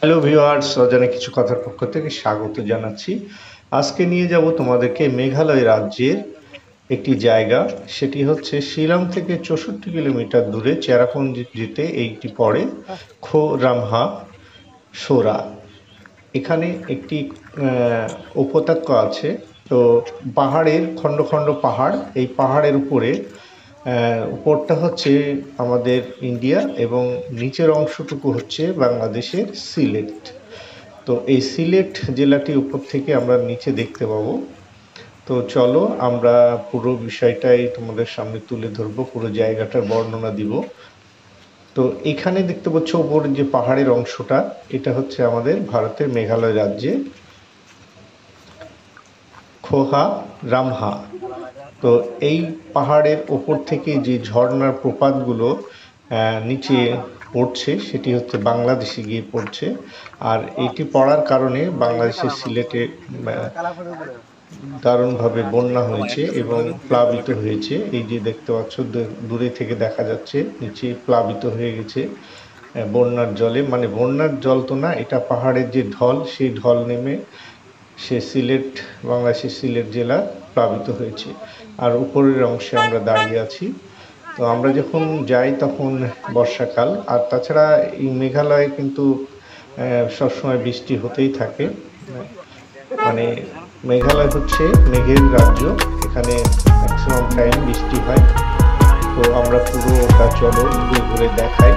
Hello viewers, অজানা কিছু কথার পক্ষ থেকে স্বাগত জানাচ্ছি। আজকে নিয়ে যাব তোমাদেরকে মেঘালয় রাজ্যের একটি জায়গা। সেটি হচ্ছে শিলং থেকে 64 কিলোমিটার দূরে চেরাপুঞ্জিতে এইটি পড়ে, খো রামহা সোরা। এখানে একটি উপত্যকা আছে। তো পাহাড়ের খণ্ড খণ্ড পাহাড়, এই পাহাড়ের উপরে উপরটা হচ্ছে আমাদের ইন্ডিয়া এবং নিচের অংশটুকু হচ্ছে বাংলাদেশের সিলেট। তো এই সিলেট জেলাটি উপর থেকে আমরা নিচে দেখতে পাবো। তো চলো আমরা পুরো বিষয়টাই তোমাদের সামনে তুলে ধরবো, পুরো জায়গাটার বর্ণনা দিব। তো এখানে দেখতে পাচ্ছ উপরে যে পাহাড়ের অংশটা, এটা হচ্ছে আমাদের ভারতের মেঘালয় রাজ্যে খোহা রামহা। তো এই পাহাড়ের ওপর থেকে যে ঝর্ণার প্রপাতগুলো নিচে পড়ছে সেটি হচ্ছে বাংলাদেশে গিয়ে পড়ছে। আর এটি পড়ার কারণে বাংলাদেশের সিলেটে দারুণভাবে বন্যা হয়েছে এবং প্লাবিত হয়েছে। এই যে দেখতে পাচ্ছ দূরে থেকে দেখা যাচ্ছে নিচে প্লাবিত হয়ে গেছে বন্যার জলে। মানে বন্যার জল তো না, এটা পাহাড়ের যে ঢল, সেই ঢল নেমে সে সিলেট, বাংলাদেশের সিলেট জেলা প্লাবিত হয়েছে। আর উপরের অংশে আমরা দাঁড়িয়ে আছি। তো আমরা যখন যাই তখন বর্ষাকাল। আর তাছাড়া এই মেঘালয়ে কিন্তু সবসময় বৃষ্টি হতেই থাকে। মানে মেঘালয় হচ্ছে মেঘের রাজ্য, এখানে ম্যাক্সিমাম টাইম বৃষ্টি হয়। তো আমরা পুরোটা চলো ঘুরে ঘুরে দেখাই।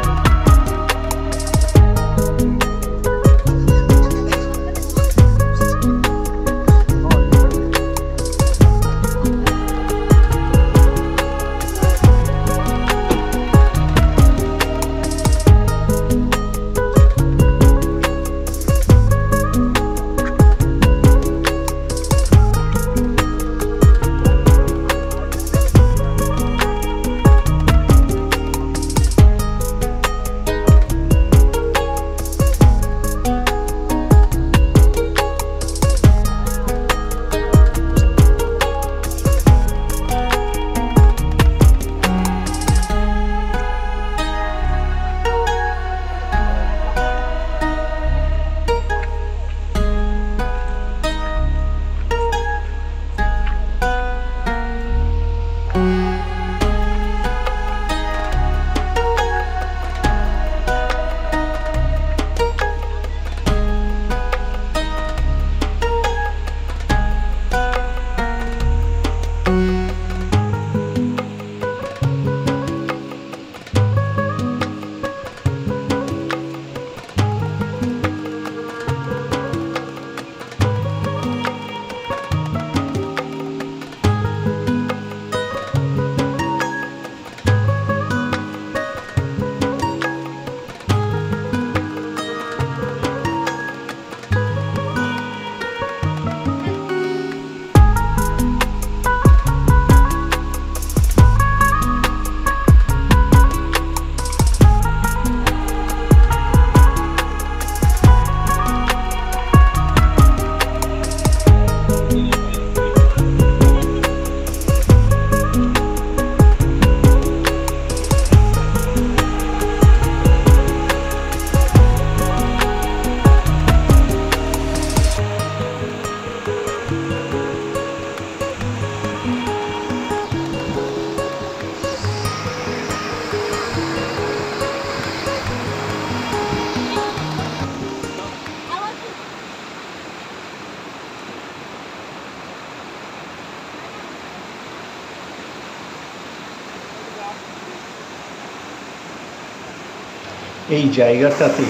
এই জায়গাটাতে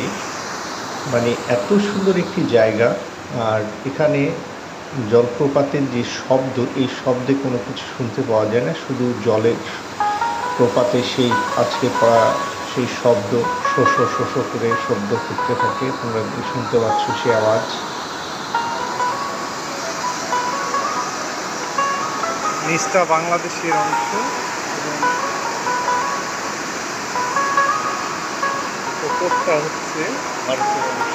মানে এত সুন্দর একটি জায়গা। আর এখানে জলপ্রপাতের যে শব্দ, এই শব্দে কোনো কিছু শুনতে পাওয়া যায় না, শুধু জলের প্রপাতে সেই আজকে পড়া সেই শব্দ শোষ শোষ করে শব্দ করতে থাকে। তোমরা শুনতে পাচ্ছ সে আওয়াজ। নিচটা বাংলাদেশের অংশ এবং উপরটা হচ্ছে ভারতের অংশ।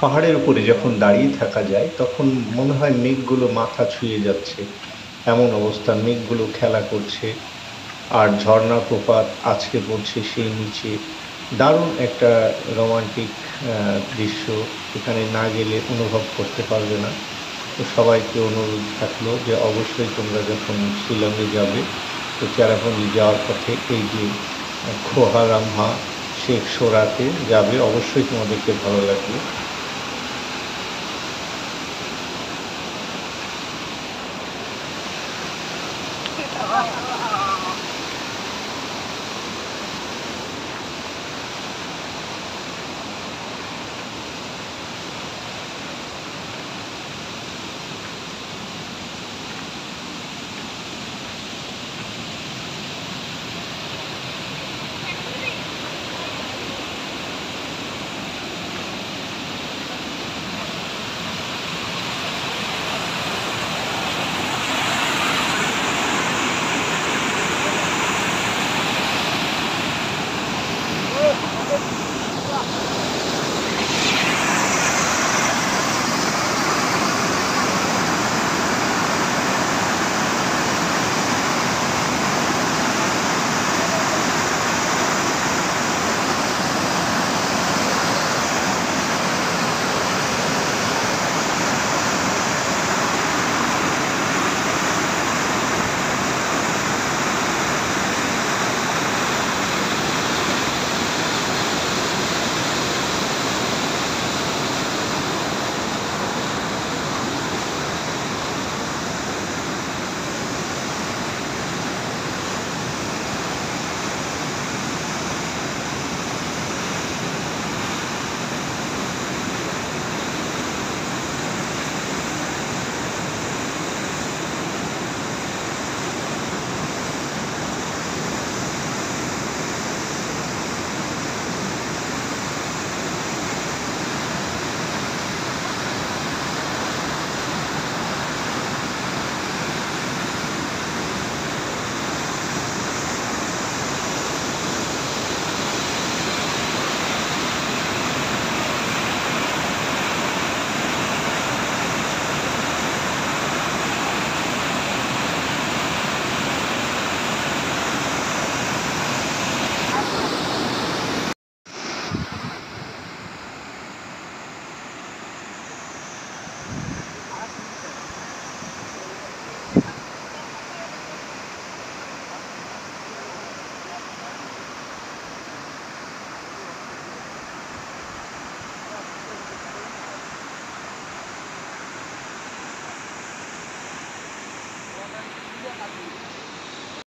পাহাড়ের উপরে যখন দাঁড়িয়ে থাকা যায় তখন মনে হয় মেঘগুলো মাথা ছুঁয়ে যাচ্ছে, এমন অবস্থা। মেঘগুলো খেলা করছে আর ঝর্ণা প্রপাত আছড়ে পড়ছে সেই নিচে। দারুণ একটা রোমান্টিক দৃশ্য, এখানে না গেলে অনুভব করতে পারবে না। তো সবাইকে অনুরোধ থাকলো যে অবশ্যই তোমরা যখন শিলংয়ে যাবে তো চেরাপুঞ্জি যাওয়ার পথে এই যে খোহা রামহা শেখ সোরাতে যাবে, অবশ্যই তোমাদেরকে ভালো লাগবে।